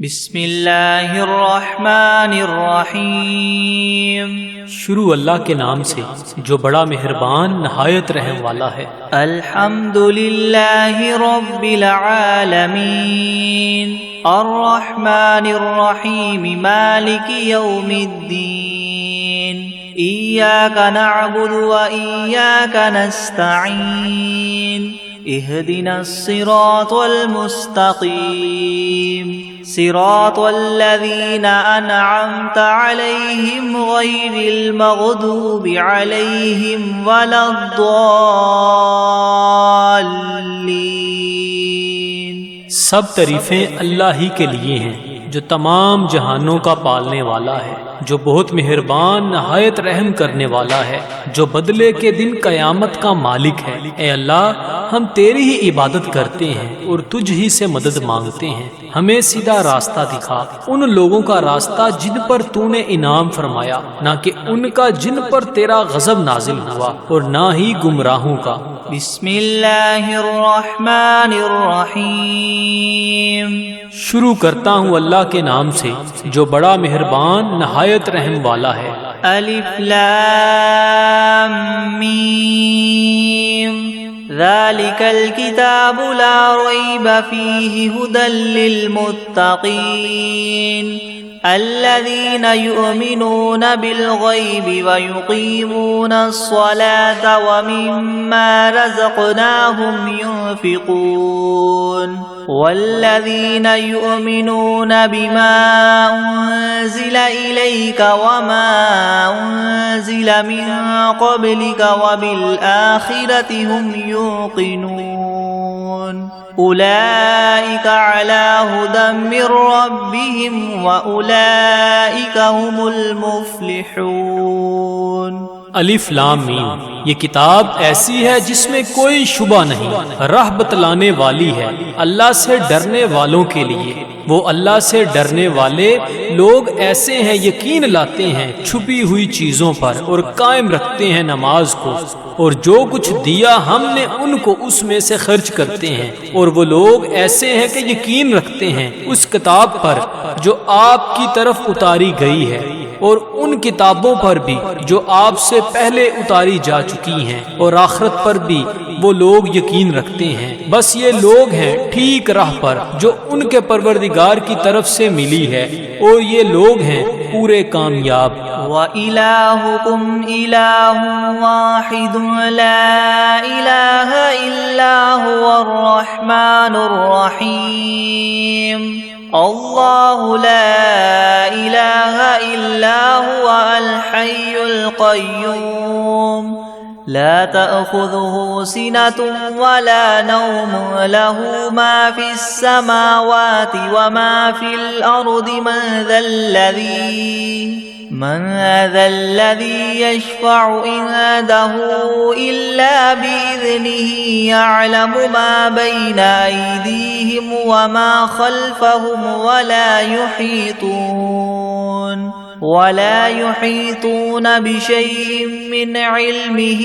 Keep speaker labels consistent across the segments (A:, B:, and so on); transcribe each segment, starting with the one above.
A: بسم اللہ الرحمن الرحیم۔
B: شروع اللہ کے نام سے جو بڑا مہربان نہایت رحم والا ہے۔
A: الحمد للہ رب العالمین الرحمن الرحیم مالک یوم الدین ایاک نعبد و ایاک نستعین اهدنا الصراط المستقيم صراط الذين أنعمت عليهم غير المغضوب عليهم ولا الضالين۔
B: سب تعریفیں اللہ ہی کے لیے ہیں جو تمام جہانوں کا پالنے والا ہے، جو بہت مہربان نہایت رحم کرنے والا ہے، جو بدلے کے دن قیامت کا مالک ہے۔ اے اللہ، ہم تیری ہی عبادت کرتے ہیں اور تجھ ہی سے مدد مانگتے ہیں۔ ہمیں سیدھا راستہ دکھا، ان لوگوں کا راستہ جن پر تو نے انعام فرمایا، نہ کہ ان کا جن پر تیرا غضب نازل ہوا، اور نہ ہی گمراہوں کا۔
A: بسم اللہ الرحمن الرحیم۔
B: شروع کرتا ہوں اللہ کے نام سے جو بڑا مہربان نہایت رحم والا ہے۔
A: الف لام میم ذالک الکتاب لا ریب فیہ ھدی للمتقین الذین یؤمنون بالغیب ویقیمون الصلاة ومما رزقناہم ينفقون والذین یؤمنون بما انزل الیک وما انزل من قبلک وبالآخرة هم یوقنون اولئک علی ھدی من ربہم واولئک هم المفلحون۔
B: الف لام میم، یہ کتاب ایسی ہے جس میں کوئی شبہ نہیں، راہ بتلانے والی ہے اللہ سے ڈرنے والوں کے لیے۔ وہ اللہ سے ڈرنے والے لوگ ایسے ہیں یقین لاتے ہیں چھپی ہوئی چیزوں پر اور قائم رکھتے ہیں نماز کو، اور جو کچھ دیا ہم نے ان کو اس میں سے خرچ کرتے ہیں۔ اور وہ لوگ ایسے ہیں کہ یقین رکھتے ہیں اس کتاب پر جو آپ کی طرف اتاری گئی ہے، اور ان کتابوں پر بھی جو آپ سے پہلے اتاری جا چکی ہیں، اور آخرت پر بھی وہ لوگ یقین رکھتے ہیں۔ بس یہ لوگ ہیں ٹھیک راہ پر جو ان کے پروردگار کی طرف سے ملی ہے، اور یہ لوگ ہیں پورے کامیاب۔
A: وَإِلَٰهُكُمْ إِلَٰهٌ وَاحِدٌ لَا إِلَٰهَ إِلَّا هُوَ الرَّحْمَٰنُ الرَّحِيمُ اللہ لا الہ الا هو الحی القیوم لا تأخذه سنة ولا نوم له ما في السماوات وما في الأرض من ذا الذي يشفع عنده إلا بإذنه يعلم ما بين أيديهم وما خلفهم ولا يحيطون بشيء من علمه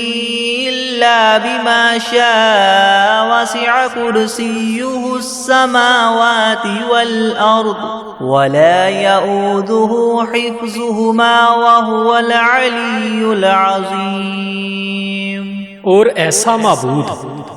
A: إلا بما شاء وسع كرسيه السماوات والأرض ولا يؤوده حفظهما وهو العلي العظيم۔
B: اور ایسا معبود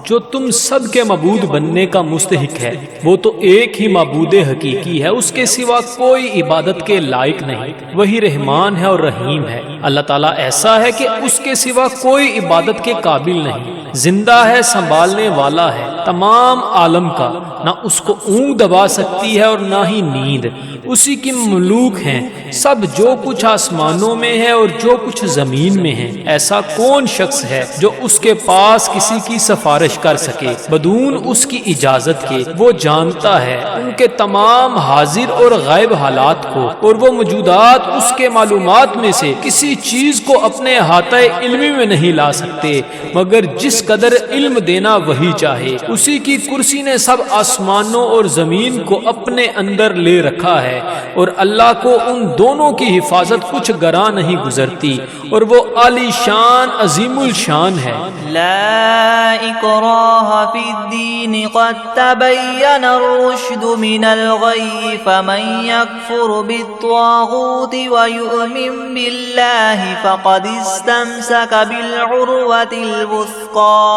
B: جو تم سب کے معبود بننے کا مستحق ہے، وہ تو ایک ہی معبود حقیقی ہے، اس کے سوا کوئی عبادت کے لائق نہیں۔ وہی رحمان ہے اور رحیم ہے۔ اللہ تعالیٰ ایسا ہے کہ اس کے سوا کوئی عبادت کے قابل نہیں، زندہ ہے، سنبھالنے والا ہے تمام عالم کا، نہ اس کو اونگ دبا سکتی ہے اور نہ ہی نیند۔ اسی کی مملوک ہیں سب، جو کچھ آسمانوں میں ہے اور جو کچھ زمین میں ہے۔ ایسا کون شخص ہے جو اس کے پاس کسی کی سفارش کر سکے بدون اس کی اجازت کے؟ وہ جانتا ہے ان کے تمام حاضر اور غائب حالات کو، اور وہ موجودات اس کے معلومات میں سے کسی چیز کو اپنے احاطہ علمی میں نہیں لا سکتے مگر جس قدر علم دینا وہی چاہے۔ اسی کی کرسی نے سب آسمانوں اور زمین کو اپنے اندر لے رکھا ہے، اور اللہ کو ان دونوں کی حفاظت کچھ گراں نہیں گزرتی، اور وہ عالی شان عظیم الشان ہے۔
A: لا اکراہ فی الدین قد تبین الرشد من الغی فمن یکفر بالطاغوت ویؤمن باللہ فقد استمسک بالعروة الوثقى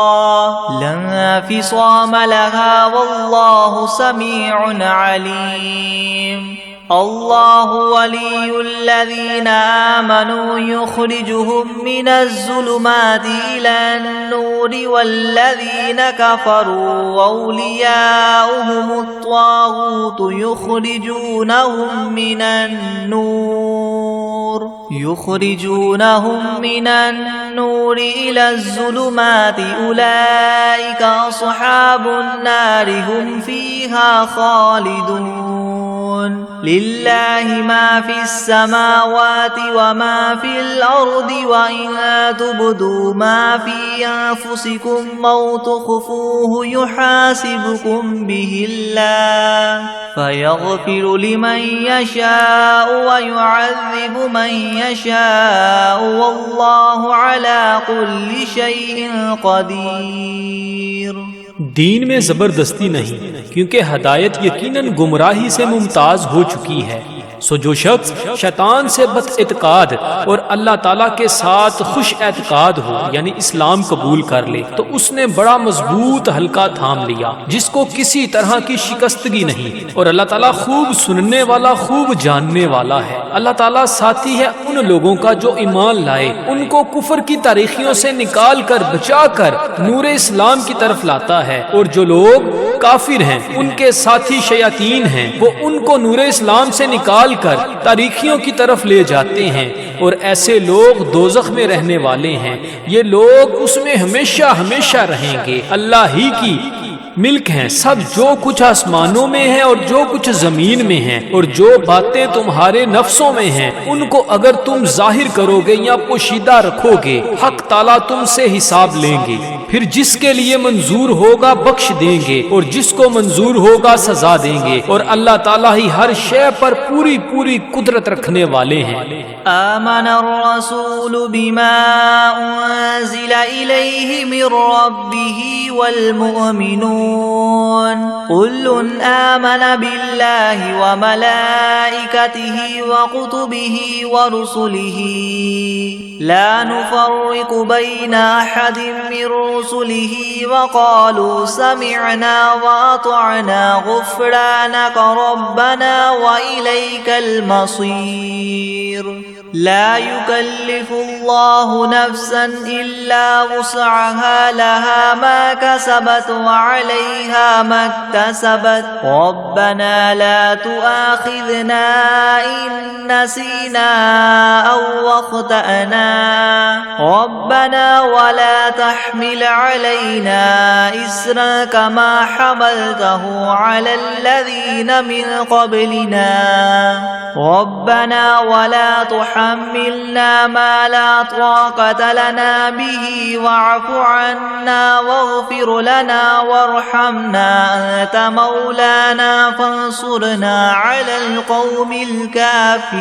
A: لا انفصام لها واللہ سمیع علیم۔ اللہ ولی الذین آمنوا یخرجهم من الظلمات إلى النور والذین کفروا اولیاؤهم الطاغوت یخرجونهم من النور إلى الظلمات أولئك أصحاب النار هم فيها خالدون۔ للہ ما فی السماوات وما فی الارض وإن تبدوا ما فی انفسکم او تخفوه یحاسبکم به اللہ فیغفر لمن یشاء ویعذب من یشاء واللہ علی کل شیء قدیر۔
B: دین میں زبردستی نہیں، کیونکہ ہدایت یقیناً گمراہی سے ممتاز ہو چکی ہے۔ سو جو شخص شیطان سے بد اعتقاد اور اللہ تعالیٰ کے ساتھ خوش اعتقاد ہو، یعنی اسلام قبول کر لے، تو اس نے بڑا مضبوط حلقہ تھام لیا جس کو کسی طرح کی شکستگی نہیں، اور اللہ تعالیٰ خوب سننے والا، خوب جاننے والا ہے۔ اللہ تعالیٰ ساتھی ہے ان لوگوں کا جو ایمان لائے، ان کو کفر کی تاریخیوں سے نکال کر بچا کر نور اسلام کی طرف لاتا ہے، اور جو لوگ کافر ہیں ان کے ساتھی شیاطین ہیں، وہ ان کو نور اسلام سے نکال کر تاریخیوں کی طرف لے جاتے ہیں، اور ایسے لوگ دوزخ میں رہنے والے ہیں، یہ لوگ اس میں ہمیشہ ہمیشہ رہیں گے۔ اللہ ہی کی ملک ہیں سب، جو کچھ آسمانوں میں ہے اور جو کچھ زمین میں ہے، اور جو باتیں تمہارے نفسوں میں ہیں ان کو اگر تم ظاہر کرو گے یا پوشیدہ رکھو گے، حق تعالیٰ تم سے حساب لیں گے، پھر جس کے لیے منظور ہوگا بخش دیں گے، اور جس کو منظور ہوگا سزا دیں گے، اور اللہ تعالیٰ ہی ہر شے پر پوری پوری قدرت رکھنے والے ہیں۔
A: آمن الرسول بما انزل الیہ من ربہ والمؤمنون كل آمن باللہ وملائکتہ وکتبہ ورسلہ لا نفرق بین احد من رسلہ وقالوا سمعنا واطعنا غفرانک ربنا وإلیک المصیر۔ لا يكلف الله نفسا إلا وسعها لها ما كسبت وعليها ما اكتسبت ربنا لا تؤاخذنا إن نسينا أو أخطأنا ربنا ولا تحمل علينا إصرا كما حملته على الذين من قبلنا ربنا ولا تحملنا ما لا طاقة لنا به واعف عنا واغفر لنا وارحمنا أنت مولانا فانصرنا على القوم الكافرين۔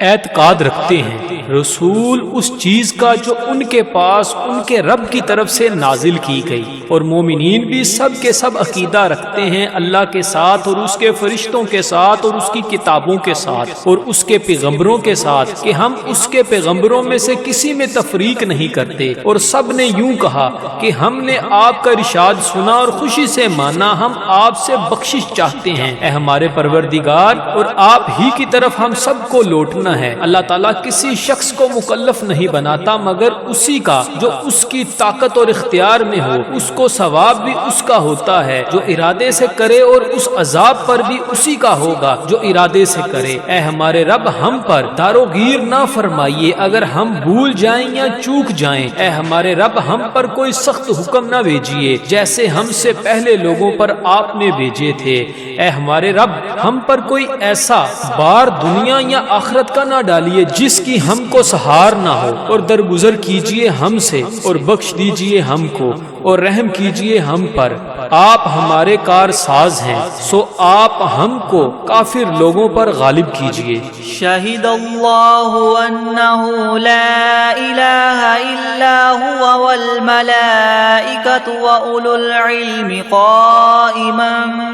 B: اعتقاد رکھتے ہیں رسول اس چیز کا جو ان کے پاس ان کے رب کی طرف سے نازل کی گئی، اور مومنین بھی سب کے سب عقیدہ رکھتے ہیں اللہ کے ساتھ اور اس کے فرشتوں کے ساتھ اور اس کی کتابوں کے ساتھ اور اس کے پیغمبروں کے ساتھ کہ ہم اس کے پیغمبروں میں سے کسی میں تفریق نہیں کرتے، اور سب نے یوں کہا کہ ہم نے آپ کا ارشاد سنا اور خوشی سے مانا، ہم آپ سے بخشش چاہتے ہیں اے ہمارے پروردگار، اور آپ ہی کی طرف ہم سب کو لوٹنا ہے۔ اللہ تعالیٰ کسی شخص کو مکلف نہیں بناتا مگر اسی کا جو اس کی طاقت اور اختیار میں ہو، اس کو ثواب بھی اس کا ہوتا ہے جو ارادے سے کرے، اور اس عذاب پر بھی اسی کا ہوگا جو ارادے سے کرے۔ اے ہمارے رب، ہم پر داروگیر نہ نہ فرمائیے اگر ہم بھول جائیں یا چوک جائیں، اے ہمارے رب ہم پر کوئی سخت حکم نہ بھیجیے جیسے ہم سے پہلے لوگوں پر آپ نے بھیجے تھے۔ اے ہمارے رب ہم پر کوئی ایسا بار دنیا یا آخرت کا نہ ڈالیے جس کی ہم کو سہار نہ ہو، اور درگزر کیجیے ہم سے اور بخش دیجیے ہم کو اور رحم کیجیے ہم پر۔ آپ ہمارے کار ساز ہیں، سو آپ ہم کو کافر لوگوں پر غالب کیجیے۔
A: شہد اللہ انہ لا الہ الا هو والملائکۃ واولو العلم قائما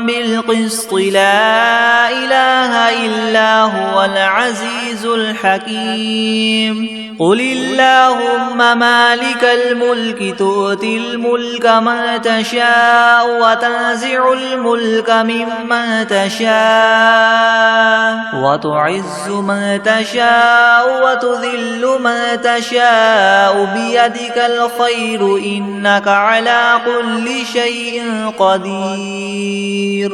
A: بالقسط لا الہ الا هو العزیز الحکیم۔ قل اللہم مالک الملک تؤتی الملک من تشاء وتنزع الملک ممن تشاء وتعز من تشاء وتذل من تشاء بیدک الخیر انک علی کل شیء قدیر۔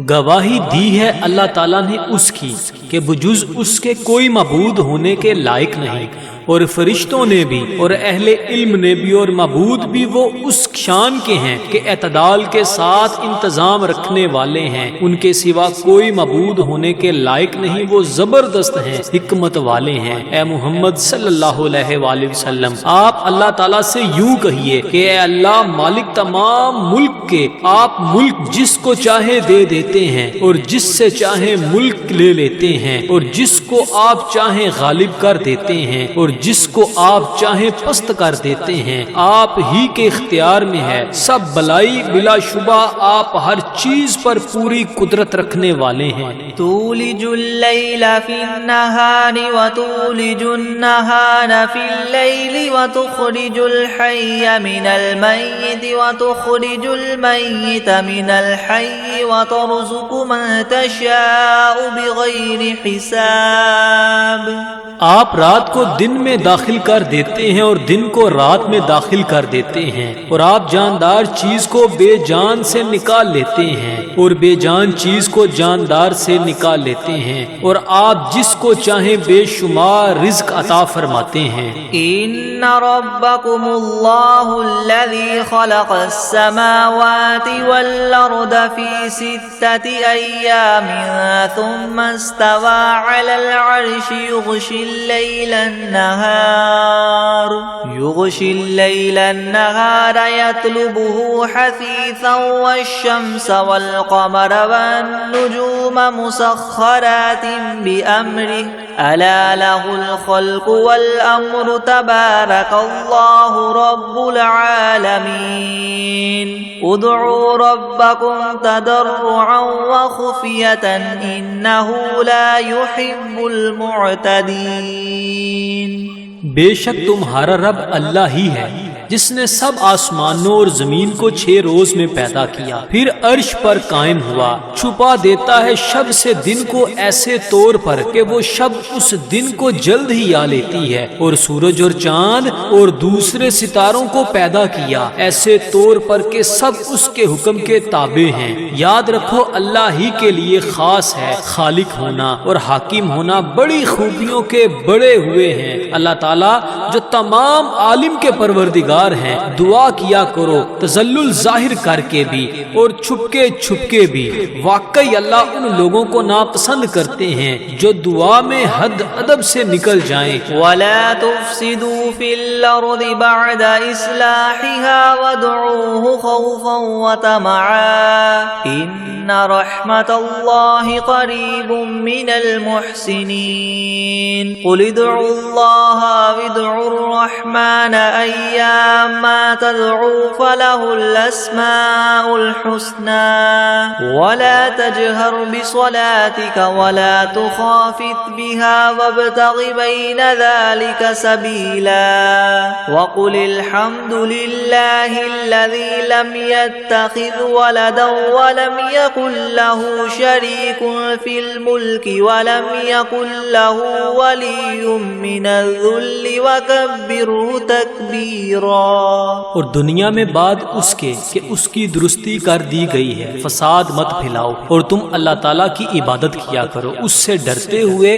B: گواہی دی ہے اللہ تعالیٰ نے اس کی کہ بجز اس کے کوئی معبود ہونے کے لائق نہیں، اور فرشتوں نے بھی اور اہل علم نے بھی اور معبود بھی وہ اس شان کے ہیں کہ اعتدال کے ساتھ انتظام رکھنے والے ہیں، ان کے سوا کوئی معبود ہونے کے لائق نہیں، وہ زبردست ہیں، حکمت والے ہیں۔ اے محمد صلی اللہ علیہ وآلہ وسلم آپ اللہ تعالیٰ سے یوں کہیے کہ اے اللہ مالک تمام ملک کے، آپ ملک جس کو چاہے دے دیتے ہیں اور جس سے چاہے ملک لے لیتے ہیں، اور جس کو آپ چاہیں غالب کر دیتے ہیں اور جس کو آپ چاہیں پست کر دیتے ہیں، آپ ہی کے اختیار میں ہے سب بلائی، بلا شبہ آپ ہر چیز پر پوری قدرت رکھنے والے ہیں۔
A: تولج اللیل فی النہار وتولج النہار فی اللیل وتخرج الحی من المیت وتخرج المیت من الحی وترزق من تشاء بغیر حساب۔
B: آپ رات کو دن میں داخل کر دیتے ہیں اور دن کو رات میں داخل کر دیتے ہیں، اور آپ جاندار چیز کو بے جان سے نکال لیتے ہیں اور بے جان چیز کو جاندار سے نکال لیتے ہیں، اور آپ جس کو چاہیں بے شمار رزق عطا فرماتے ہیں۔
A: ان ربکم اللہ الذی خلق السماوات والارض فی 6 ایام ثم استوى على العرش يغشي الليل النهار يطلبه حثيثا والشمس والقمر والنجوم مسخرات بأمره ألا له الخلق والأمر تبارك الله رب العالمين ادعوا ربكم تضرعا وخفية إنه لا يحب المعتدين۔
B: بے شک تمہارا رب اللہ ہی ہے جس نے سب آسمانوں اور زمین کو 6 روز میں پیدا کیا، پھر عرش پر قائم ہوا، چھپا دیتا ہے شب سے دن کو ایسے طور پر کہ وہ شب اس دن کو جلد ہی آ لیتی ہے، اور سورج اور چاند اور دوسرے ستاروں کو پیدا کیا ایسے طور پر کہ سب اس کے حکم کے تابع ہیں۔ یاد رکھو اللہ ہی کے لیے خاص ہے خالق ہونا اور حاکم ہونا، بڑی خوبیوں کے بڑے ہوئے ہیں اللہ تعالیٰ جو تمام عالم کے پروردگار ہیں۔ دعا کیا کرو تذلل ظاہر کر کے بھی اور چھپ کے بھی، واقعی اللہ ان لوگوں کو ناپسند کرتے ہیں جو دعا میں حد ادب سے نکل جائیں۔
A: وَلَا تُفْسِدُوا فِي الْأَرْضِ بَعْدَ إِصْلَاحِهَا وَادْعُوهُ خَوْفًا وَطَمَعًا إِنَّ رَحْمَتَ اللَّهِ قَرِيبٌ مِّنَ الْمُحْسِنِينَ قُلِ ادْعُوا اللَّهَ وَادْعُوا الرَّحْمَنَ أَيَّمَّا تَدْعُوا فَلَهُ الْأَسْمَاءُ الْحُسْنَى وَلَا تَجْهَرْ بِصَلَاتِكَ وَلَا تُخَافِتْ بِهَا وَابْتَغِ بَيْنَ ذَلِكَ سَبِيلًا وَقُلِ الْحَمْدُ لِلَّهِ الَّذِي لَمْ يَتَّخِذْ وَلَدًا وَلَمْ يَكُنْ لَهُ شَرِيكٌ فِي الْمُلْكِ وَلَمْ يَكُنْ لَهُ وَلِيٌّ مِّنَ الذُّلِّ الكل وكبره تكبيرا.
B: اور دنیا میں بعد اس کے کہ اس کی درستی کر دی گئی ہے، فساد مت پھیلاؤ، اور تم اللہ تعالیٰ کی عبادت کیا کرو اس سے ڈرتے ہوئے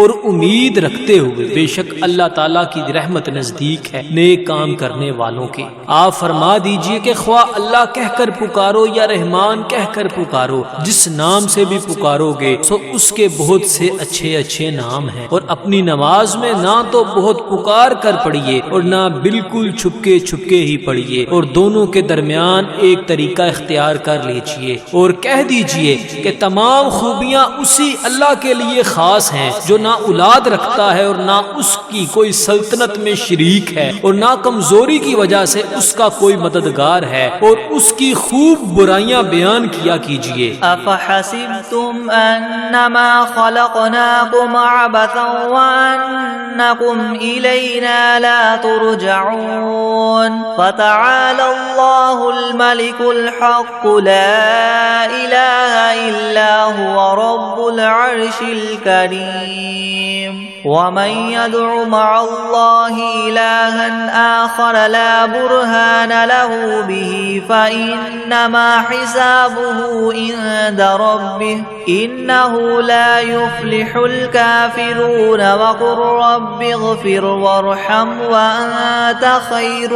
B: اور امید رکھتے ہوئے، بے شک اللہ تعالیٰ کی رحمت نزدیک ہے نیک کام کرنے والوں کے. آپ فرما دیجئے کہ خواہ اللہ کہہ کر پکارو یا رحمان کہہ کر پکارو، جس نام سے بھی پکارو گے سو اس کے بہت سے اچھے اچھے نام ہیں. اور اپنی نماز میں نہ تو بہت پکار کر پڑھیے اور نہ بالکل چھپکے چھپکے ہی پڑھیے، اور دونوں کے درمیان ایک طریقہ اختیار کر لیجئے، اور کہہ دیجئے کہ تمام خوبیاں اسی اللہ کے لیے خاص ہیں جو نہ اولاد رکھتا ہے اور نہ اس کی کوئی سلطنت میں شریک ہے، اور نہ کمزوری کی وجہ سے اس کا کوئی مددگار ہے، اور اس کی خوب برائیاں بیان کیا کیجئے.
A: افحسبتم انما خلقناكم عبثا وانكم الینا لا ترجعون. فتعالى الله الملك الحق لا اله الا هو رب العرش الكريم. ومن يدع مع الله إلها آخر لا برهان له به فإنما حسابه عند ربه إنه لا يفلح الكافرون. وقل رب اغفر وارحم وأنت خير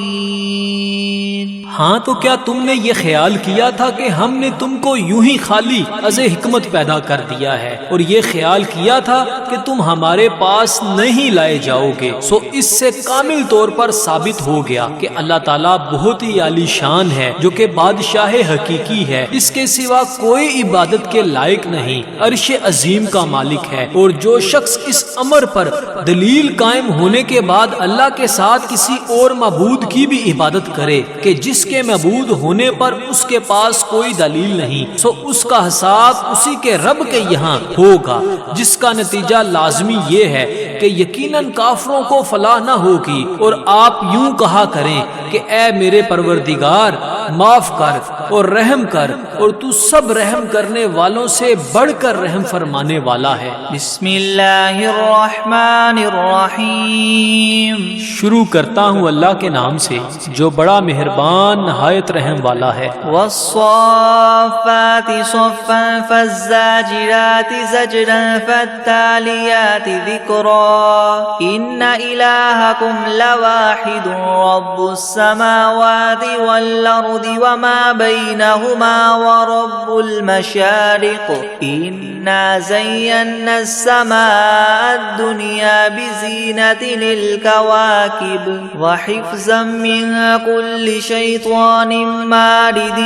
A: الراحمين.
B: ہاں تو کیا تم نے یہ خیال کیا تھا کہ ہم نے تم کو یوں ہی خالی از حکمت پیدا کر دیا ہے، اور یہ خیال کیا تھا کہ تم ہمارے پاس نہیں لائے جاؤ گے؟ سو اس سے کامل طور پر ثابت ہو گیا کہ اللہ تعالیٰ بہت ہی عالی شان ہے، جو کہ بادشاہ حقیقی ہے، اس کے سوا کوئی عبادت کے لائق نہیں، عرش عظیم کا مالک ہے. اور جو شخص اس امر پر دلیل قائم ہونے کے بعد اللہ کے ساتھ کسی اور معبود کی بھی عبادت کرے کہ جس کے معبود ہونے پر اس کے پاس کوئی دلیل نہیں، سو اس کا حساب اسی کے رب کے یہاں ہوگا، جس کا نتیجہ لازمی یہ ہے کہ یقیناً کافروں کو فلاح نہ ہوگی. اور آپ یوں کہا کریں کہ اے میرے پروردگار معاف کر اور رحم کر، اور تو سب رحم کرنے والوں سے بڑھ کر رحم فرمانے والا ہے.
A: بسم اللہ الرحمن الرحیم.
B: شروع کرتا ہوں اللہ کے نام سے جو بڑا مہربان نہایت رحم والا ہے.
A: والصافات صفا فالزاجرات زجرا فالتاليات ذكرا إن إلهكم لواحد رب السماوات والأرض وما بينهما ورب المشارق إنا زينا السماء الدنيا بزينة للكواكب وحفظا من كل شيطان مارد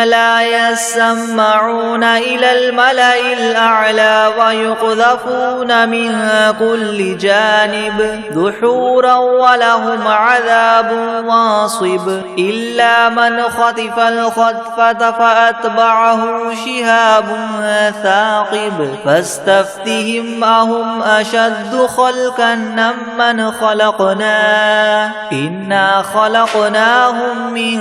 A: لا يسمعون إلى الملأ الأعلى ويقذفون من كل جانب دحورا ولهم عذاب واصب إلا من خطف الخطفة فأتبعه شهاب ثاقب فاستفتهم أهم أشد خلقا ممن خلقنا إنا خلقناهم من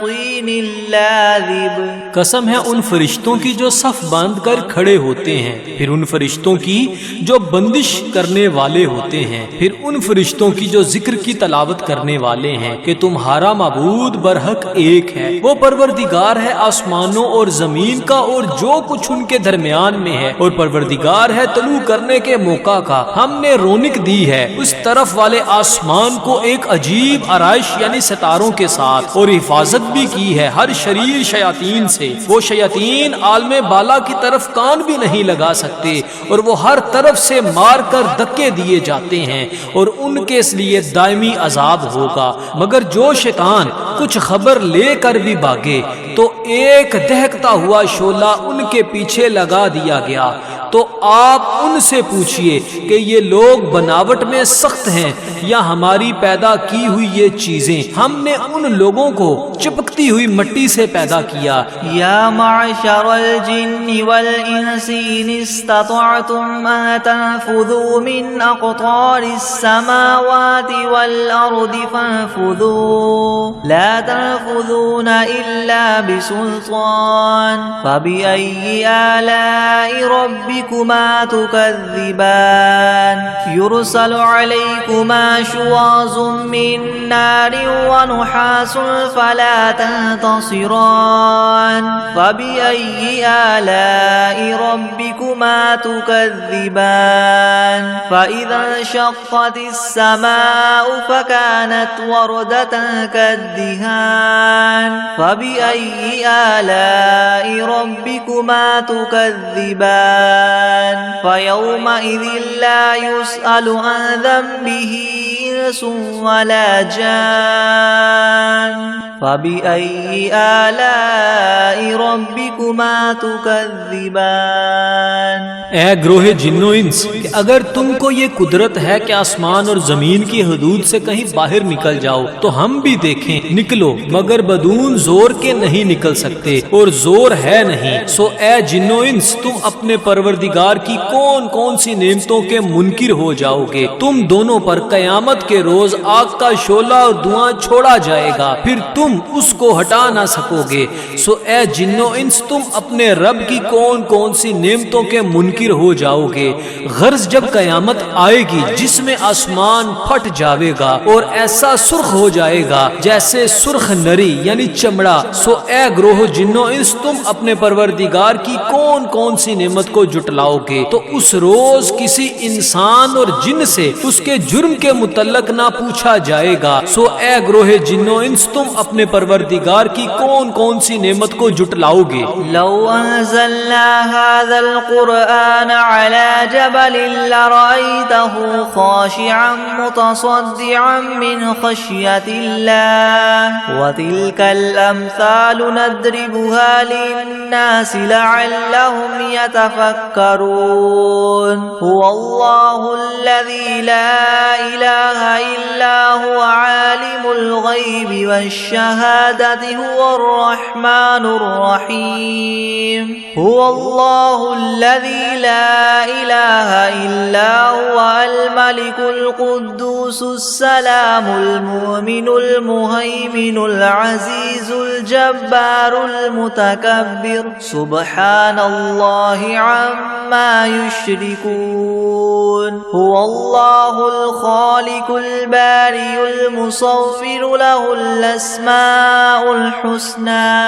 A: طين لازب.
B: قسم ہے ان فرشتوں کی جو صف باندھ کر کھڑے ہوتے ہیں، پھر ان فرشتوں کی جو بندش کرنے والے ہوتے ہیں، پھر ان فرشتوں کی جو ذکر کی تلاوت کرنے والے ہیں کہ تمہارا معبود برحق ایک ہے، وہ پروردگار ہے آسمانوں اور زمین کا اور جو کچھ ان کے درمیان میں ہے، اور پروردگار ہے طلوع کرنے کے موقع کا. ہم نے رونق دی ہے اس طرف والے آسمان کو ایک عجیب آرائش یعنی ستاروں کے ساتھ، اور حفاظت بھی کی ہے ہر شریر شیاطین سے. وہ شیاطین عالم بالا کی طرف کان بھی نہیں لگا سکتے، اور وہ ہر طرف سے مار کر دھکے دیے جاتے ہیں، اور ان کے اس لیے دائمی عذاب ہوگا. مگر جو شیطان کچھ خبر لے کر بھی بھاگے تو ایک دہکتا ہوا شعلہ ان کے پیچھے لگا دیا گیا. تو آپ ان سے پوچھئے کہ یہ لوگ بناوٹ میں سخت ہیں یا ہماری پیدا کی ہوئی یہ چیزیں؟ ہم نے ان لوگوں کو چپکتی ہوئی مٹی سے پیدا کیا.
A: یا معشر الجن والانس ان استطعتم ان تنفذوا من اقطار السماوات والارض فانفذوا لا تنفذون الا بسلطان فبأي آلاء ربكم ربكما تكذبان يرسل عليكما شواظ من نار ونحاس فلا تنتصران فبأي آلاء ربكما تكذبان فإذا انشقت السماء فكانت وردة كالدهان فبأي آلاء ربكما تكذبان فيومئذ لا يسأل عن ذنبه إنس ولا جان فبأي آلاء ربكما تكذبان
B: اے گروہ جن و انس کہ اگر تم کو یہ قدرت ہے کہ آسمان اور زمین کی حدود سے کہیں باہر نکل جاؤ تو ہم بھی دیکھیں نکلو، مگر بدون زور کے نہیں نکل سکتے اور زور ہے نہیں۔ سو اے جن و انس تم اپنے پروردگار کی کون کون سی نعمتوں کے منکر ہو جاؤ گے؟ تم دونوں پر قیامت کے روز آگ کا شعلہ اور دھواں چھوڑا جائے گا، پھر تم اس کو ہٹا نہ سکو گے۔ سو اے جن و انس تم اپنے رب کی کون کون سی نعمتوں کے منکر ہو جاؤ گے؟ غرض جب قیامت آئے گی جس میں آسمان پھٹ جاوے گا اور ایسا سرخ ہو جائے گا جیسے سرخ نری یعنی چمڑا، سو اے گروہ جن و انس تم اپنے پروردگار کی کون کون سی نعمت کو جٹلاؤ گے؟ تو اس روز کسی انسان اور جن سے اس کے جرم کے متعلق نہ پوچھا جائے گا۔ سو اے گروہ جن و انس تم اپنے پروردگار کی کون کون سی نعمت کو جٹلاؤ گے؟
A: لو انزلنا هذا القرآن على جبل لرأيته خاشعا متصدعا من خشية الله وتلك الأمثال نضربها للناس لعلهم يتفكرون هو الله الذي لا إله إلا هو عالم الغيب والشهادة هو الرحمن الرحيم هو الله الذي لا إله إلا هو الملك القدوس السلام المؤمن المهيمن العزيز الجبار المتكبر سبحان الله عما يشركون هو الله الخالق البارئ المصور له الأسماء الحسنى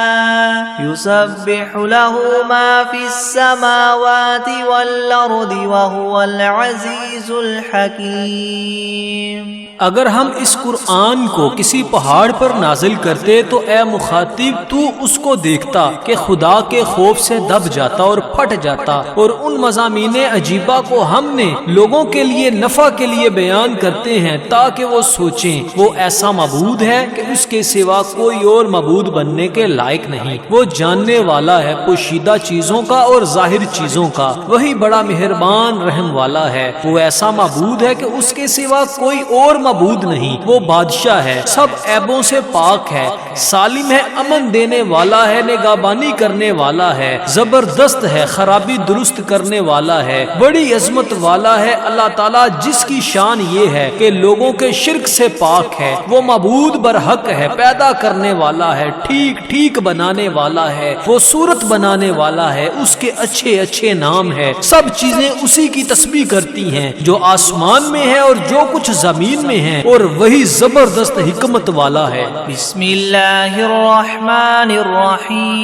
A: يسبح له ما في السماوات والأرض وهو العزيز الحكيم۔
B: اگر ہم اس قرآن کو کسی پہاڑ پر نازل کرتے تو اے مخاطب تو اس کو دیکھتا کہ خدا کے خوف سے دب جاتا اور پھٹ جاتا، اور ان مضامین عجیبہ کو ہم نے لوگوں کے لیے نفع کے لیے بیان کرتے ہیں تاکہ وہ سوچیں وہ ایسا معبود ہے کہ اس کے سوا کوئی اور معبود بننے کے لائق نہیں۔ وہ جاننے والا ہے پوشیدہ چیزوں کا اور ظاہر چیزوں کا، وہی بڑا مہربان رحم والا ہے۔ وہ ایسا معبود ہے کہ اس کے سوا کوئی اور معبود نہیں۔ وہ بادشاہ ہے، سب عیبوں سے پاک ہے، سالم ہے، امن دینے والا ہے، نگہبانی کرنے والا ہے، زبردست ہے، خرابی درست کرنے والا ہے، بڑی عظمت والا ہے۔ اللہ تعالیٰ جس کی شان یہ ہے کہ لوگوں کے شرک سے پاک ہے، وہ معبود برحق ہے، پیدا کرنے والا ہے، ٹھیک ٹھیک بنانے والا ہے، وہ صورت بنانے والا ہے، اس کے اچھے اچھے نام ہے۔ سب چیزیں اسی کی تسبیح کرتی ہیں جو آسمان میں ہے اور جو کچھ زمین میں ہے، اور وہی زبردست حکمت والا ہے۔
A: بسم اللہ الرحمن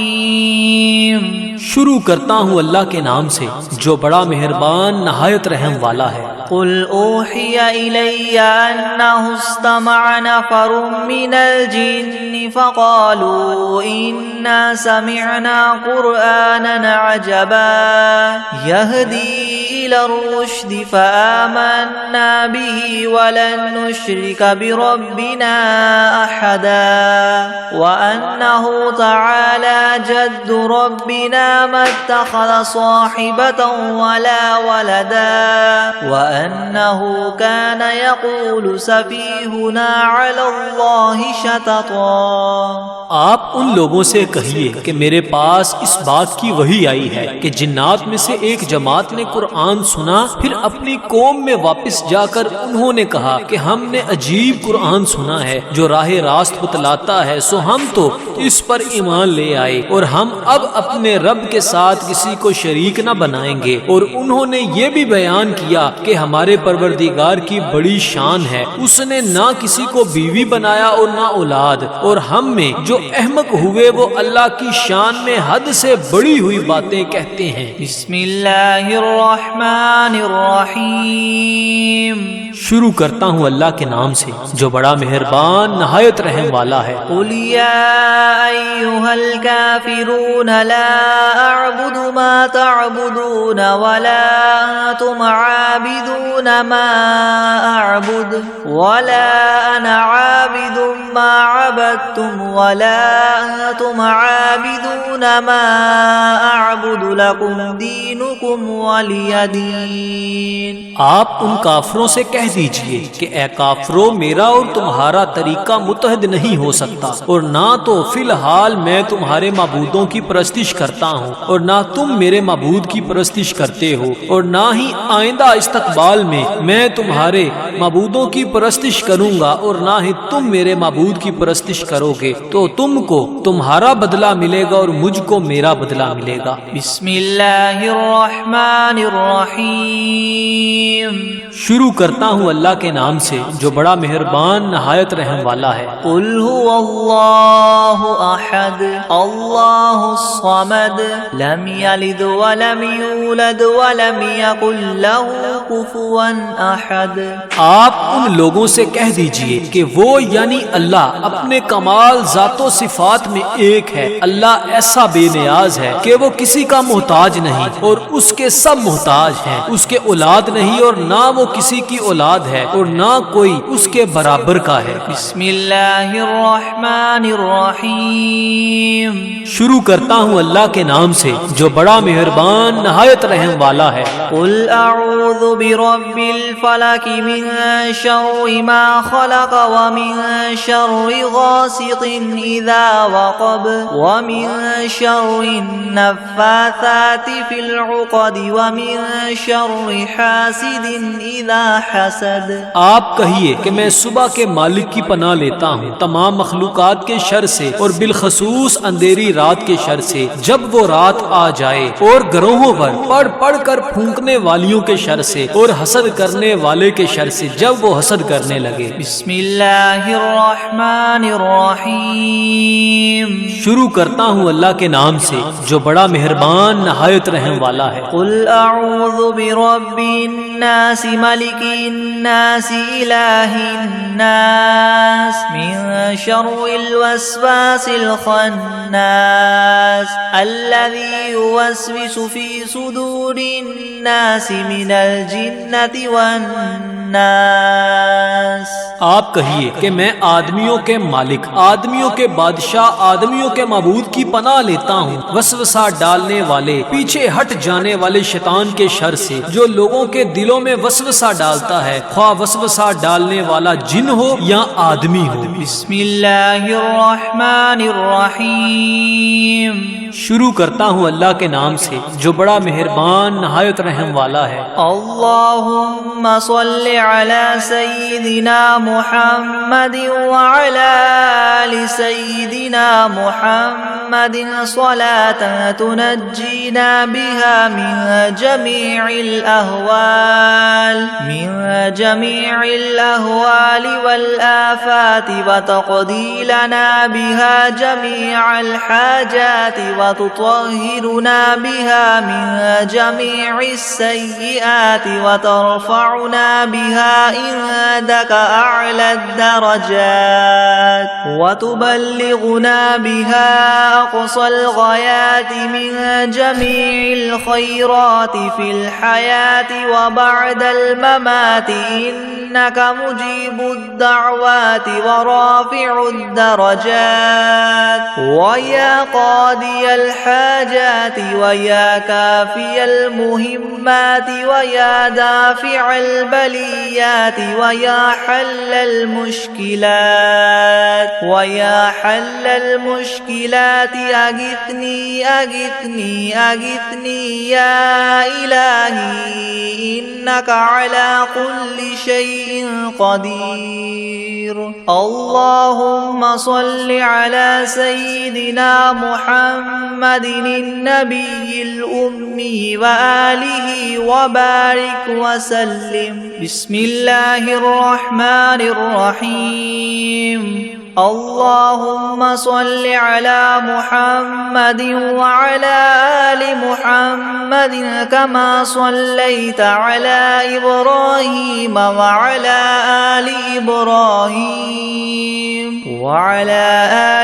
A: الرحیم،
B: شروع کرتا ہوں اللہ کے نام سے جو بڑا مہربان نہایت رحم والا ہے۔
A: قل اوحی الی انہ استمع نفر من الجن فقالوا انا سمعنا قرآنا عجبا يهدي الى الرشد فآمنا به ولن نشرك بربنا احدا وانه تعالى جد ربنا ما اتخذ صاحبة ولا ولدا وأنه كان يقول سفيهنا على الله شططا۔
B: آپ ان لوگوں سے کہیے کہ میرے پاس اس بات کی وحی آئی ہے کہ جنات میں سے ایک جماعت نے قرآن قرآن سنا، پھر اپنی قوم میں واپس جا کر انہوں نے کہا کہ ہم نے عجیب قرآن سنا ہے جو راہ راست بتلاتا ہے، سو ہم تو اس پر ایمان لے آئے اور ہم اب اپنے رب کے ساتھ کسی کو شریک نہ بنائیں گے۔ اور انہوں نے یہ بھی بیان کیا کہ ہمارے پروردگار کی بڑی شان ہے، اس نے نہ کسی کو بیوی بنایا اور نہ اولاد، اور ہم میں جو احمق ہوئے وہ اللہ کی شان میں حد سے بڑی ہوئی باتیں کہتے ہیں۔
A: بسم اللہ الرحمن الرحیم،
B: شروع کرتا ہوں اللہ کے نام سے جو بڑا مہربان نہایت رحم والا ہے۔
A: قل یا ایھا الکافرون لا اعبد ما تعبدون ولا انتم عابدون ما اعبد ولا انا عابد ما عبدتم ولا انتم عابدون ما اعبد لكم دینکم ولی دین۔
B: آپ ان کافروں سے کہہ دیجئے کہ اے کافرو، میرا اور تمہارا طریقہ متحد نہیں ہو سکتا، اور نہ تو فی الحال میں تمہارے معبودوں کی پرستش کرتا ہوں اور نہ تم میرے معبود کی پرستش کرتے ہو، اور نہ ہی آئندہ استقبال میں تمہارے معبودوں کی پرستش کروں گا اور نہ ہی تم میرے معبود کی پرستش کرو گے، تو تم کو تمہارا بدلہ ملے گا اور مجھ کو میرا بدلہ ملے گا۔
A: بسم اللہ الرحمن الرحیم،
B: شروع کرتا ہوں اللہ کے نام سے جو بڑا مہربان نہایت رحم والا ہے۔
A: قل هو اللہ احد اللہ الصمد لم یلد ولم یولد ولم یکن له کفوا احد۔
B: آپ ان لوگوں سے کہہ دیجئے کہ وہ یعنی اللہ اپنے کمال ذات و صفات میں ایک ہے، اللہ ایسا بے نیاز ہے کہ وہ کسی کا محتاج نہیں اور اس کے سب محتاج ہیں، اس کے اولاد نہیں اور نہ وہ کسی کی اولاد ہے اور نہ کوئی اس کے برابر کا ہے۔
A: بسم اللہ الرحمن الرحیم،
B: شروع کرتا ہوں اللہ کے نام سے جو بڑا مہربان نہایت رحم والا ہے۔
A: قل اعوذ برب الفلق من شر ما خلق ومن شر غاسق اذا وقب ومن شر النفاثات في العقد ومن شر حاسد اذا حسد۔
B: آپ کہیے کہ میں صبح کے مالک کی پناہ لیتا ہوں تمام مخلوقات کے شر سے اور بالخصوص اندھیری رات کے شر سے جب وہ رات آ جائے، اور گروہوں پر پڑھ پڑھ کر پھونکنے والیوں کے شر سے اور حسد کرنے والے کے شر سے جب وہ حسد کرنے لگے۔
A: بسم اللہ الرحمن الرحیم،
B: شروع کرتا ہوں اللہ کے نام سے جو بڑا مہربان نہایت رحم والا ہے۔
A: قل اعوذ برب الناس ملک الناس الہ الناس من شر الوسواس الخناس الذي يوسوس في صدور الناس من الجنة والناس۔
B: آپ کہیے کہ میں آدمیوں کے مالک، آدمیوں کے بادشاہ، آدمیوں کے معبود کی پناہ لیتا ہوں وسوسہ ڈالنے والے، پیچھے ہٹ جانے والے شیطان کے شر سے جو لوگوں کے دلوں میں وسوسہ ڈالتا ہے، خواہ وسوسہ ڈالنے والا جن ہو یا آدمی ہو۔
A: بسم اللہ الرحمن الرحیم،
B: شروع کرتا ہوں اللہ کے نام سے جو بڑا مہربان نہایت رحم والا ہے۔
A: اللہم صل علی سیدنا محمد وعلی آل سیدنا محمد صلاة تنجینا بها من جمیع الأهوال والآفات وتقضی لنا بها جمیع الحاجات وتطهرنا بها من جميع السيئات وترفعنا بها عندك أعلى الدرجات وتبلغنا بها أقصى الغايات من جميع الخيرات في الحياة وبعد الممات إنك مجيب الدعوات ورافع الدرجات ويا قاضي الحاجات ويا كافي المهمات ويا دافع البليات ويا حل المشكلات أغثني أغثني أغثني يا إلهي إنك على كل شيء قدير. اللهم صل على سيدنا محمد النبي الأمي وآله وبارك وسلم. بسم الله الرحمن الرحيم. اللهم صل على محمد وعلى آل محمد كما صليت على إبراهيم وعلى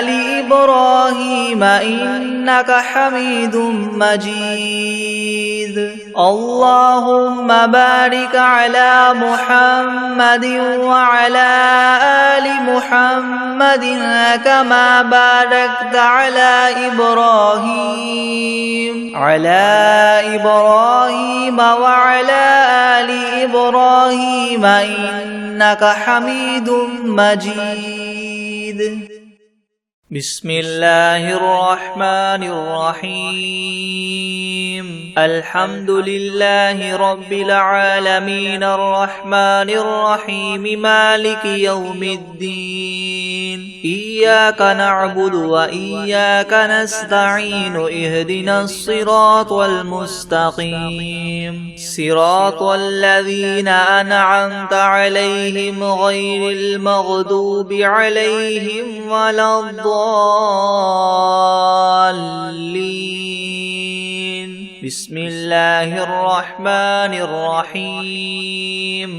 A: آل إبراهيم إنك حميد مجيد. اللهم بارك على محمد وعلى آل محمد كما باركت على إبراهيم وعلى آل إبراهيم إنك حميد مجيد. بسم الله الرحمن الرحيم. الحمد لله رب العالمين الرحمن الرحيم مالك يوم الدين. إياك نعبد وإياك نستعين. اهدنا الصراط المستقيم صراط الذين أنعمت عليهم غير المغضوب عليهم ولا الضالين. بسم الله الرحمن الرحيم.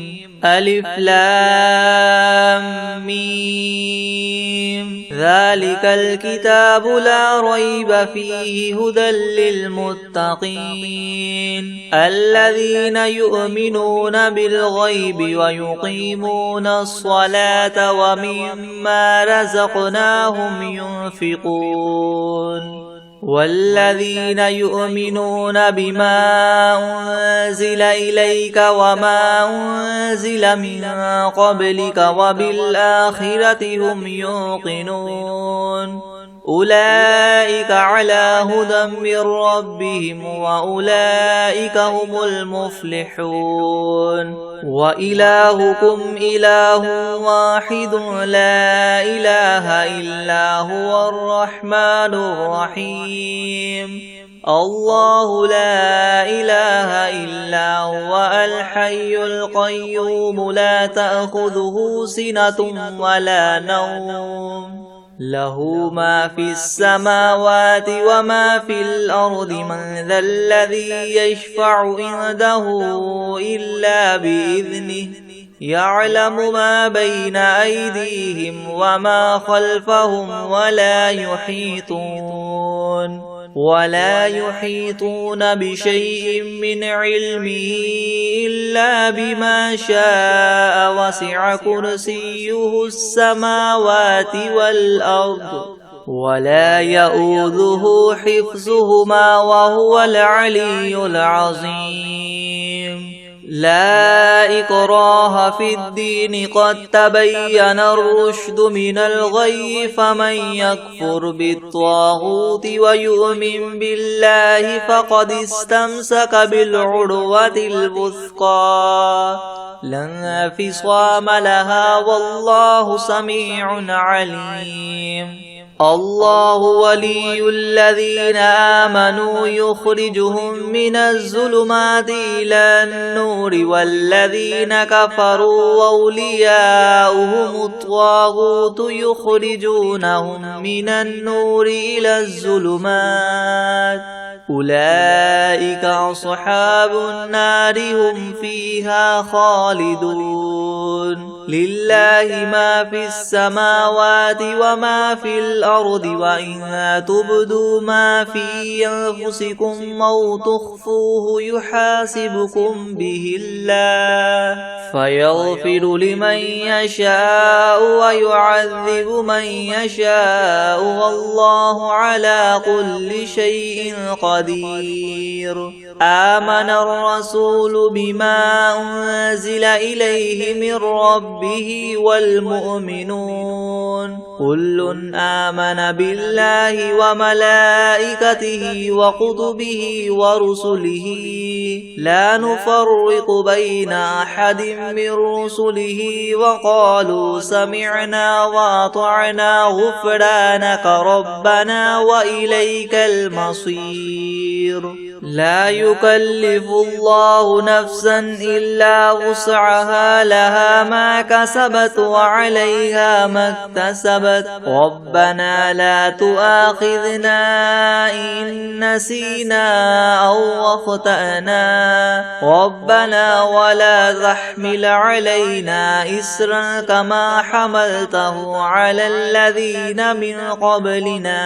A: ألف لام ميم. ذلك الكتاب لا ريب فيه هدى للمتقين الذين يؤمنون بالغيب ويقيمون الصلاة ومما رزقناهم ينفقون والذين يؤمنون بما أنزل إليك وما أنزل من قبلك وبالآخرة هم يوقنون أولئك على هدى من ربهم وأولئك هم المفلحون. وإلهكم إله واحد لا إله إلا هو الرحمن الرحيم. الله لا إله إلا هو الحي القيوم لا تأخذه سنة ولا نوم له ما في السماوات وما في الأرض. من ذا الذي يشفع عنده إلا بإذنه يعلم ما بين أيديهم وما خلفهم ولا يحيطون بشيء من علمه إلا بما شاء وسع كرسيه السماوات والأرض ولا يؤوده حفظهما وهو العلي العظيم. لا إكراه في الدين قد تبين الرشد من الغي فمن يكفر بالطاغوت ويؤمن بالله فقد استمسك بالعروة الوثقى لا انفصام لها والله سميع عليم. الله ولي الذين آمنوا يخرجهم من الظلمات إلى النور والذين كفروا أولياؤهم الطاغوت يخرجونهم من النور إلى الظلمات أولئك أصحاب النار هم فيها خالدون. لله ما في السماوات وما في الأرض وإن تبدوا ما في أنفسكم أو تخفوه يحاسبكم به الله فيغفر لمن يشاء ويعذب من يشاء والله على كل شيء قدير. آمن الرسول بما أنزل إليه من ربه والمؤمنون كل آمن بالله وملائكته وكتبه ورسله لا نفرق بين أحد من رسله وقالوا سمعنا وأطعنا غفرانك ربنا وإليك المصير. لا يكلف الله نفسا إلا وسعها لها ما كسبت وعليها ما اكتسبت ربنا لا تؤاخذنا إن نسينا أو أخطأنا ربنا ولا تحمل علينا إسرا كما حملته على الذين من قبلنا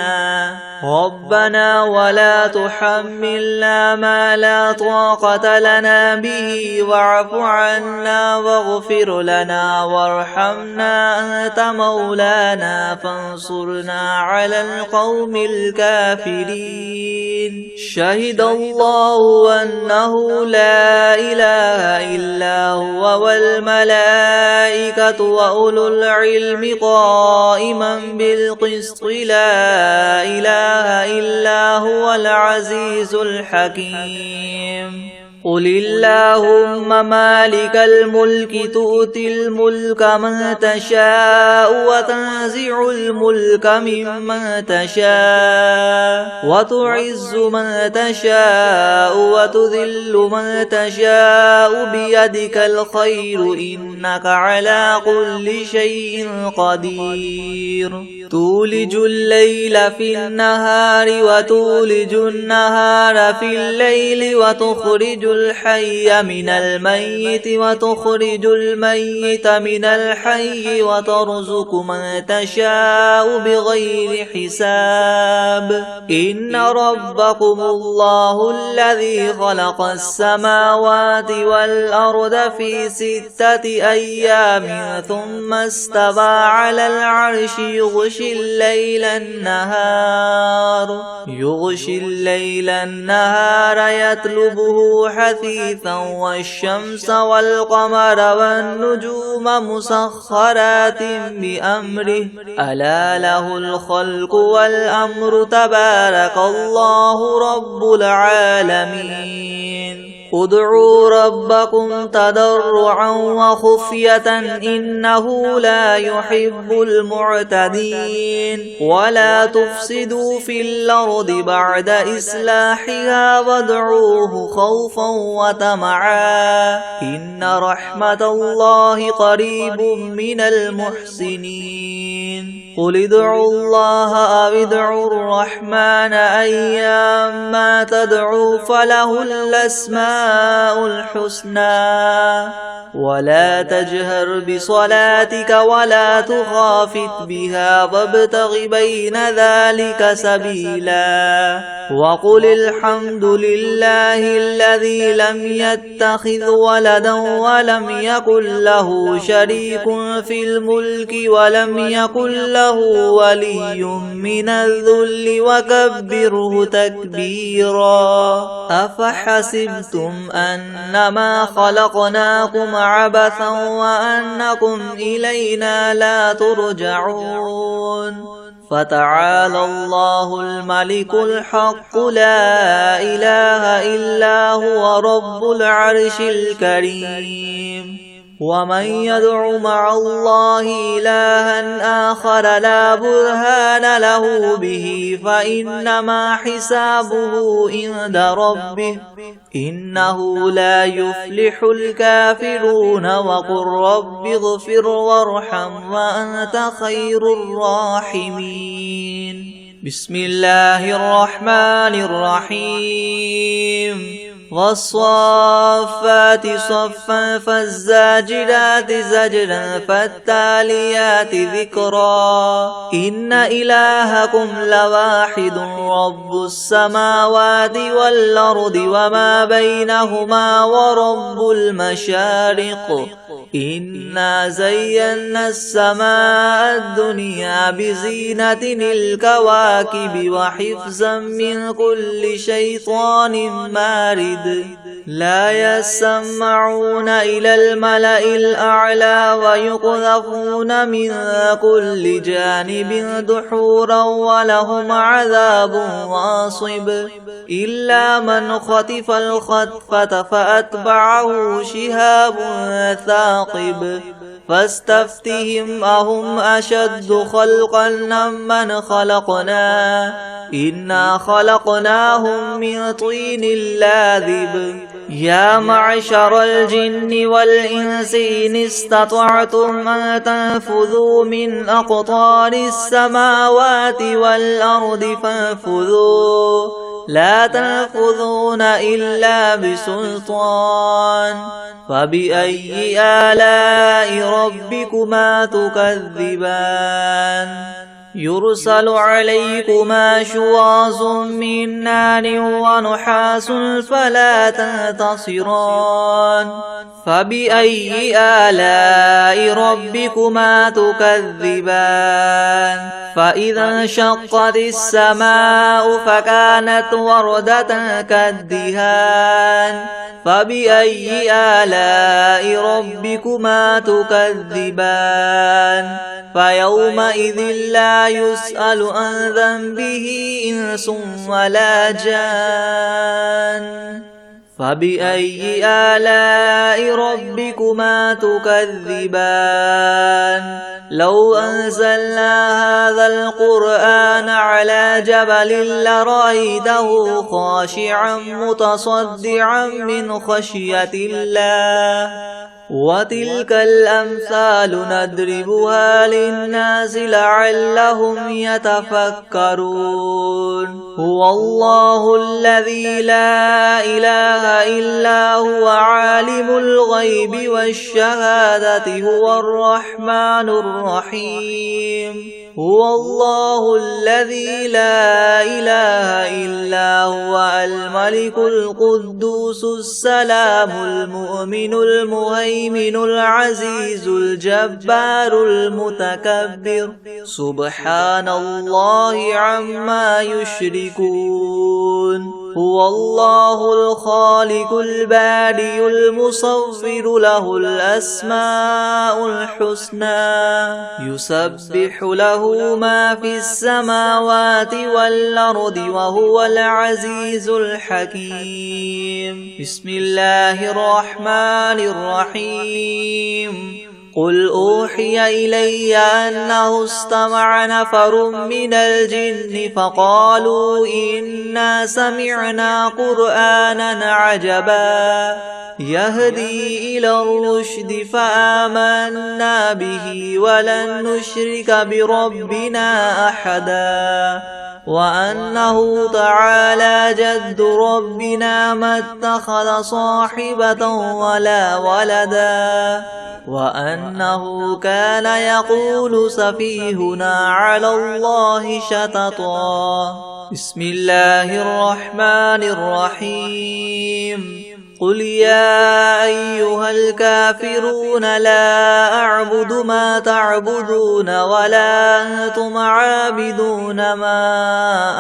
A: ربنا ولا تحملنا ما لا طاقة لنا به واعف عنا واغفر لنا وارحمنا أنت مولانا فانصرنا على القوم الكافرين. شهد الله أنه لا إله إلا هو والملائكة وأولو العلم قائما بالقسط لا إله إلا هو العزيز الحكيم. قل اللهم مالك الملك تؤتي الملك من تشاء وتنزع الملك ممن تشاء وتعز من تشاء وتذل من تشاء بيدك الخير إنك على كل شيء قدير. تولج الليل في النهار وتولج النهار في الليل وتخرج الحي من الميت وتخرج الميت من الحي وترزق من تشاء بغير حساب. إن ربكم الله الذي خلق السماوات والأرض في 6 أيام ثم استوى على العرش يغشي الليل النهار يطلبه حثيثا والشمس والقمر والنجوم مسخرات بأمره ألا له الخلق والأمر تبارك الله رب العالمين. ادعوا ربكم تضرعا وخفية إنه لا يحب المعتدين. ولا تفسدوا في الأرض بعد إصلاحها وادعوه خوفا وطمعا إن رحمة الله قريب من المحسنين. قل ادعوا الله أو ادعوا الرحمن أيما تدعوا فله الأسماء الحسنى ولا تجهر بصلاتك ولا تخافت بها وابتغ بين ذلك سبيلا. وقل الحمد لله الذي لم يتخذ ولدا ولم يكن له شريك في الملك ولم يكن له ولي من الذل وكبره تكبيرا. أفحسبتم أنما خلقناكم عبثا وأنكم إلينا لا ترجعون. فتعالى الله الملك الحق لا إله إلا هو رب العرش الكريم. ومن يدع مع الله إلها آخر لا برهان له به فإنما حسابه عند ربه إنه لا يفلح الكافرون. وقل رب اغفر وارحم وأنت خير الراحمين. بسم الله الرحمن الرحيم. والصافات صفا فالزاجرات زجرا فالتاليات ذكرا. إن إلهكم لواحد رب السماوات والأرض وما بينهما ورب المشارق. إنا زينا السماء الدنيا بزينة الكواكب وحفظا من كل شيطان مارد. لا يسمعون إلى الملأ الأعلى ويقذفون من كل جانب دحورا ولهم عذاب واصب إلا من خطف الخطفة فأتبعه شهاب ثاقب فاستفتهم أهم أشد خلقا ممن خلقنا إنا خلقناهم من طين لاذب يا معشر الجن والإنس إن استطعتم أن تنفذوا من أقطار السماوات والأرض فانفذوا لا تنفذون إلا بسلطان فبأي آلاء ربكما تكذبان يرسل عليكما شواظ من نار ونحاس فلا تنتصران فبأي آلاء ربكما تكذبان فإذا انشقت السماء فكانت وردة كالدهان فبأي آلاء ربكما تكذبان فيومئذ لا يسأل عن ذنبه إنس ولا جان فبأي آلاء ربكما تكذبان لو أنزلنا هذا القرآن على جبل لرأيته خاشعا متصدعا من خشية الله وتلك الأمثال نضربها للناس لعلهم يتفكرون هو الله الذي لا إله إلا هو عالم الغيب والشهادة هو الرحمن الرحيم هو الله الذي لا إله إلا هو الملك القدوس السلام المؤمن المهيمن العزيز الجبار المتكبر سبحان الله عما يشركون هو الله الخالق البارئ المصور له الأسماء الحسنى يسبح له ما في السماوات والأرض وهو العزيز الحكيم بسم الله الرحمن الرحيم قل أوحي إلي أنه استمع نفر من الجن فقالوا إنا سمعنا قرآنا عجبا يهدي إلى الرشد فآمنا به ولن نشرك بربنا أحدا وأنه تعالى جد ربنا ما اتخذ صاحبة ولا ولدا وأنه كان يقول سفيهنا على الله شططا بسم الله الرحمن الرحيم قل يا أيها الكافرون لا أعبد ما تعبدون ولا أنتم عابدون ما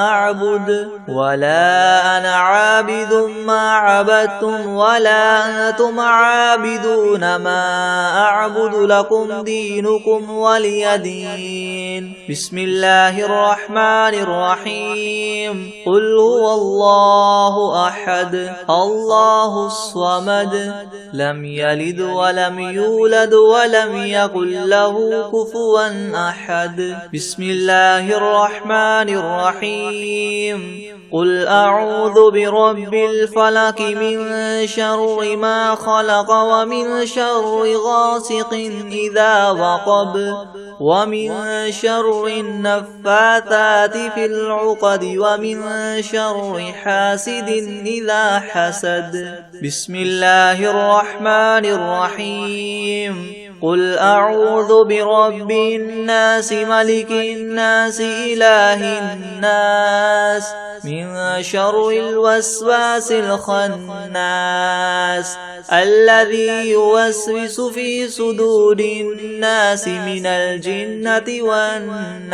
A: أعبد ولا أنا عابد ما عبدتم ولا أنتم عابدون ما أعبد لكم دينكم ولي دين بسم الله الرحمن الرحيم قل هو الله أحد الله الصمد لم يلد ولم يولد ولم يكن له كفوا أحد بسم الله الرحمن الرحيم قل أعوذ برب الفلق من شر ما خلق ومن شر غاسق إذا وقب ومن شر النفاثات في العقد ومن شر حاسد إذا حسد بسم الله الرحمن الرحيم قل أعوذ برب الناس ملك الناس إله الناس من شر الوسواس الخناس الذي يوسوس في صدور الناس من الجنة والناس